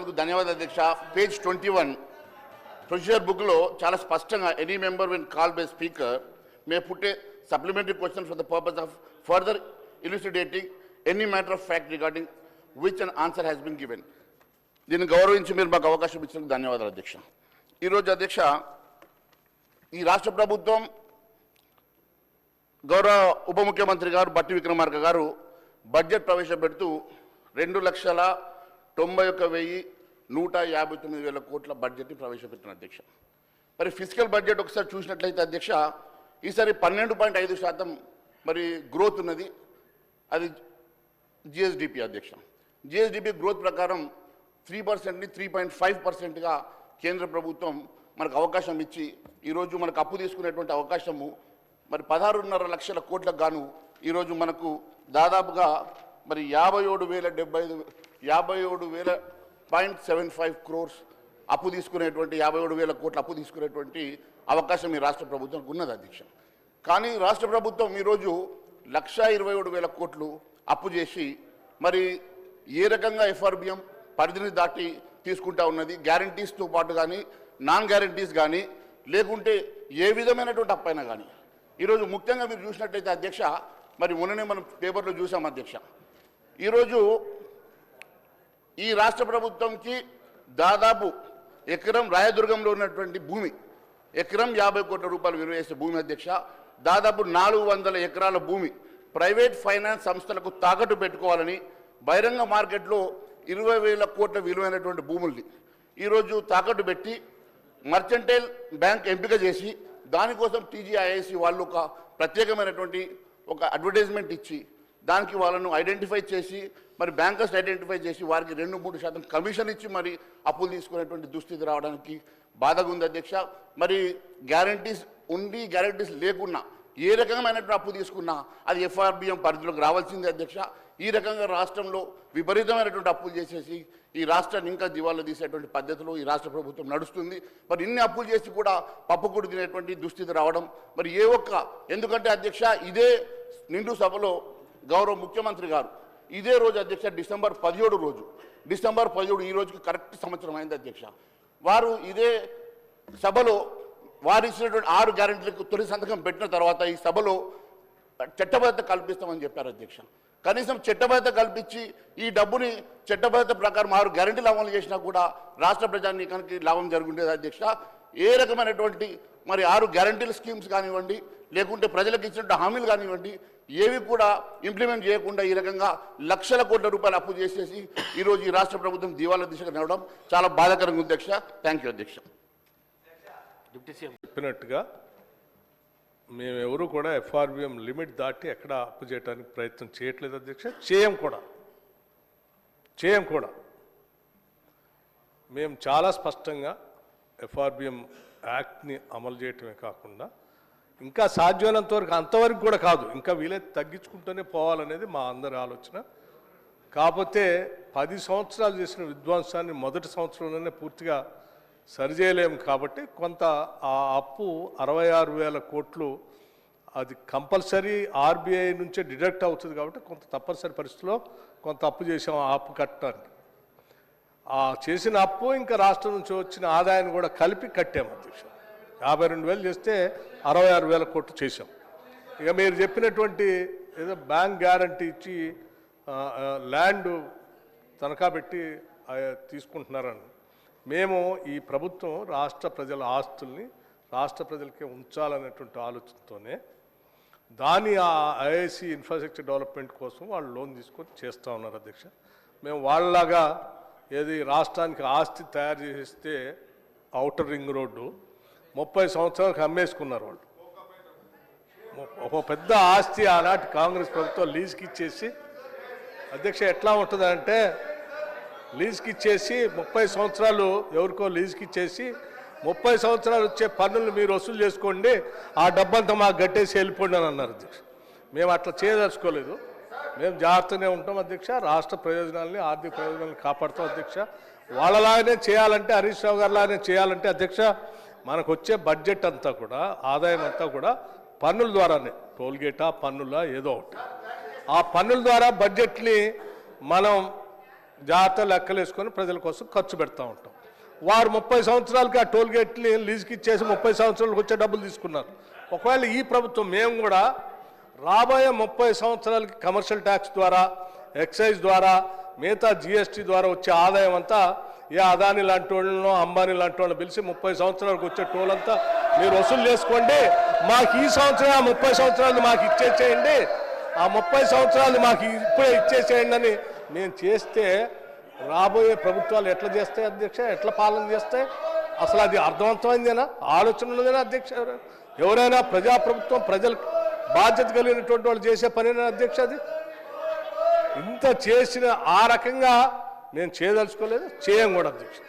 ఇచ్చినందుకు ధన్యవాదాలు అధ్యక్ష. పేజ్ 21 ప్రొసీజర్ బుక్లో చాలా స్పష్టంగా any member when call by speaker may put a supplementary question for the purpose of further elucidating any matter of fact regarding which an answer has been given. దీన్ని గౌరవించి మీరు మాకు అవకాశం ఇచ్చినందుకు ధన్యవాదాలు అధ్యక్ష. ఈరోజు అధ్యక్ష ఈ రాష్ట్ర ప్రభుత్వం గౌరవ ఉప ముఖ్యమంత్రి గారు బట్టి విక్రమార్క గారు బడ్జెట్ ప్రవేశపెడుతూ 2,91,159,000 కోట్ల బడ్జెట్ని ప్రవేశపెట్టిన అధ్యక్ష. మరి ఫిజికల్ బడ్జెట్ ఒకసారి చూసినట్లయితే అధ్యక్ష ఈసారి 12.5% మరి గ్రోత్ ఉన్నది. అది జిఎస్డిపి అధ్యక్ష. జిఎస్డిపి గ్రోత్ ప్రకారం 3%ని 3.5%గా కేంద్ర ప్రభుత్వం మనకు అవకాశం ఇచ్చి ఈరోజు మనకు అప్పు తీసుకునేటువంటి అవకాశము మరి 16.5 లక్షల కోట్లకు గాను ఈరోజు మనకు దాదాపుగా మరి 57,000.75 crores అప్పు తీసుకునేటువంటి 57,000 కోట్ల అప్పు తీసుకునేటువంటి అవకాశం ఈ రాష్ట్ర ప్రభుత్వానికి ఉన్నది అధ్యక్ష. కానీ రాష్ట్ర ప్రభుత్వం ఈరోజు 1,27,000 కోట్లు అప్పు చేసి మరి ఏ రకంగా ఎఫ్ఆర్బిఎం పరిధిని దాటి తీసుకుంటా ఉన్నది, గ్యారంటీస్తో పాటు కానీ నాన్ గ్యారంటీస్ కానీ లేకుంటే ఏ విధమైనటువంటి అప్పైనా కానీ ఈరోజు ముఖ్యంగా మీరు చూసినట్టయితే అధ్యక్ష మరి మొన్ననే మనం పేపర్లో చూసాం అధ్యక్ష. ఈరోజు ఈ రాష్ట్ర ప్రభుత్వంకి దాదాపు ఎకరం రాయదుర్గంలో ఉన్నటువంటి భూమి ఎకరం 50 కోట్ల రూపాయలు విలువ చేసే భూమి అధ్యక్ష. దాదాపు 400 ఎకరాల భూమి ప్రైవేట్ ఫైనాన్స్ సంస్థలకు తాకట్టు పెట్టుకోవాలని బహిరంగ మార్కెట్లో 20,000 కోట్ల విలువైనటువంటి భూముల్ని ఈరోజు తాకట్టు పెట్టి మర్చెంటైల్ బ్యాంక్ ఎంపిక చేసి దానికోసం టీజీఐఐసి వాళ్ళు ఒక ప్రత్యేకమైనటువంటి ఒక అడ్వర్టైజ్మెంట్ ఇచ్చి దానికి వాళ్ళను ఐడెంటిఫై చేసి మరి బ్యాంకర్స్ ఐడెంటిఫై చేసి వారికి 2-3% కమిషన్ ఇచ్చి మరి అప్పులు తీసుకునేటువంటి దుస్థితి రావడానికి బాధగా ఉంది అధ్యక్ష. మరి గ్యారంటీస్ ఉండి గ్యారంటీస్ లేకున్నా ఏ రకమైనటువంటి అప్పు తీసుకున్నా అది ఎఫ్ఆర్బిఎం పరిధిలోకి రావాల్సిందే అధ్యక్ష. ఈ రకంగా రాష్ట్రంలో విపరీతమైనటువంటి అప్పులు చేసేసి ఈ రాష్ట్రాన్ని ఇంకా దివాళా తీసేటువంటి పద్ధతిలో ఈ రాష్ట్ర ప్రభుత్వం నడుస్తుంది. మరి ఇన్ని అప్పులు చేసి కూడా పప్పుకూడు తినేటువంటి దుస్థితి రావడం మరి ఎందుకంటే అధ్యక్ష ఇదే నిండు సభలో గౌరవ ముఖ్యమంత్రి గారు ఇదే రోజు అధ్యక్ష డిసెంబర్ 17 ఈ రోజుకి కరెక్ట్ సంవత్సరం అయింది అధ్యక్ష. వారు ఇదే సభలో వారు ఇచ్చినటువంటి 6 గ్యారెంటీలకు తొలి సంతకం పెట్టిన తర్వాత ఈ సభలో చట్టబద్ధత కల్పిస్తామని చెప్పారు అధ్యక్ష. కనీసం చట్టబద్ధత కల్పించి ఈ డబ్బుని చట్టబద్ధత ప్రకారం 6 గ్యారెంటీలు అమలు చేసినా కూడా రాష్ట్ర ప్రజానీకానికి లాభం జరుగుండేది అధ్యక్ష. ఏ రకమైనటువంటి మరి 6 గ్యారెంటీల స్కీమ్స్ కానివ్వండి లేకుంటే ప్రజలకు ఇచ్చినటువంటి హామీలు కానివ్వండి ఏవి కూడా ఇంప్లిమెంట్ చేయకుండా ఈ రకంగా లక్షల కోట్ల రూపాయలు అప్పు చేసేసి ఈరోజు ఈ రాష్ట్ర ప్రభుత్వం దివాళా దిశగా నడవడం చాలా బాధాకరంగా ఉంది అధ్యక్ష. థ్యాంక్ యూ అధ్యక్ష. చెప్పినట్టుగా మేమెవరూ కూడా ఎఫ్ఆర్బిఎం లిమిట్ దాటి ఎక్కడ అప్పు చేయడానికి ప్రయత్నం చేయట్లేదు అధ్యక్ష. చేయం కూడా మేము చాలా స్పష్టంగా ఎఫ్ఆర్బిఎం యాక్ట్ని అమలు చేయటమే కాకుండా ఇంకా సాధ్యమైనంత వరకు అంతవరకు కూడా కాదు ఇంకా వీలైతే తగ్గించుకుంటూనే పోవాలనేది మా అందరి ఆలోచన. కాకపోతే 10 సంవత్సరాలు చేసిన విధ్వంసాన్ని మొదటి సంవత్సరంలోనే పూర్తిగా సరిచేయలేము కాబట్టి కొంత ఆ అప్పు 66,000 కోట్లు అది కంపల్సరీ ఆర్బీఐ నుంచే డిడక్ట్ అవుతుంది కాబట్టి కొంత తప్పనిసరి పరిస్థితిలో కొంత అప్పు చేసాం ఆ అప్పు కట్టడానికి. ఆ చేసిన అప్పు ఇంకా రాష్ట్రం నుంచి వచ్చిన ఆదాయాన్ని కూడా కలిపి కట్టాము అధ్యక్ష. 52,000 చేస్తే 66,000 కోట్లు చేసాం. ఇక మీరు చెప్పినటువంటి ఏదో బ్యాంక్ గ్యారంటీ ఇచ్చి ల్యాండ్ తనఖా పెట్టి తీసుకుంటున్నారని మేము ఈ ప్రభుత్వం రాష్ట్ర ప్రజల ఆస్తుల్ని రాష్ట్ర ప్రజలకే ఉంచాలనేటువంటి ఆలోచనతోనే దాని ఆ ఐఐసి ఇన్ఫ్రాస్ట్రక్చర్ డెవలప్మెంట్ కోసం వాళ్ళు లోన్ తీసుకొని చేస్తూ ఉన్నారు అధ్యక్ష. మేము వాళ్ళలాగా ఏది రాష్ట్రానికి ఆస్తి తయారు చేస్తే ఔటర్ రింగ్ రోడ్డు 30 సంవత్సరాలకు అమ్మేసుకున్నారు వాళ్ళు. ఒక పెద్ద ఆస్తి ఆనాటి కాంగ్రెస్ ప్రభుత్వం లీజ్కి ఇచ్చేసి అధ్యక్ష ఎట్లా ఉంటుందంటే లీజ్కి ఇచ్చేసి 30 సంవత్సరాలు ఎవరికో లీజ్కి ఇచ్చేసి 30 సంవత్సరాలు వచ్చే పన్నులు మీరు వసూలు చేసుకోండి ఆ డబ్బంతా మాకు గట్టేసి వెళ్ళిపోండి అని అన్నారు అధ్యక్ష. మేము అట్లా చేయదలుచుకోలేదు. మేము జాగ్రత్తగానే ఉంటాం అధ్యక్ష. రాష్ట్ర ప్రయోజనాలని ఆర్థిక ప్రయోజనాలను కాపాడుతాం అధ్యక్ష. వాళ్ళలాగానే చేయాలంటే హరీష్ రావు గారిలాగానే చేయాలంటే అధ్యక్ష మనకు వచ్చే బడ్జెట్ అంతా కూడా ఆదాయం అంతా కూడా పన్నుల ద్వారానే టోల్గేటా పన్నుల ఏదో ఒకటి ఆ పన్నుల ద్వారా బడ్జెట్ని మనం జాగ్రత్త లెక్కలు వేసుకొని ప్రజల కోసం ఖర్చు పెడతా ఉంటాం. వారు 30 సంవత్సరాలకి ఆ టోల్ గేట్ని లీజుకి ఇచ్చేసి 30 సంవత్సరాలకు వచ్చే డబ్బులు తీసుకున్నారు. ఒకవేళ ఈ ప్రభుత్వం మేము కూడా రాబోయే 30 సంవత్సరాలకి కమర్షియల్ ట్యాక్స్ ద్వారా, ఎక్సైజ్ ద్వారా, మిగతా జిఎస్టీ ద్వారా వచ్చే ఆదాయం అంతా ఏ అదాని లాంటి వాళ్ళనో అంబానీ లాంటి వాళ్ళని పిలిచి 30 సంవత్సరాలకు వచ్చే టోల్ అంతా మీరు వసూలు చేసుకోండి, మాకు ఈ సంవత్సరం 30 సంవత్సరాలు మాకు ఇచ్చేసేయండి, ఆ 30 సంవత్సరాలు మాకు ఇప్పుడే ఇచ్చేసేయండి అని నేను చేస్తే రాబోయే ప్రభుత్వాలు ఎట్లా చేస్తాయి అధ్యక్ష, ఎట్లా పాలన చేస్తాయి? అసలు అది అర్థవంతమైందేనా, ఆలోచన ఉన్నదేనా అధ్యక్ష? ఎవరైనా ప్రజాప్రభుత్వం ప్రజలకు బాధ్యత కలిగినటువంటి వాళ్ళు చేసే పనేనా అధ్యక్ష? అది ఇంత చేసిన ఆ రకంగా నేను చేయదలుచుకోలేదు, చేయం కూడా అధ్యక్ష.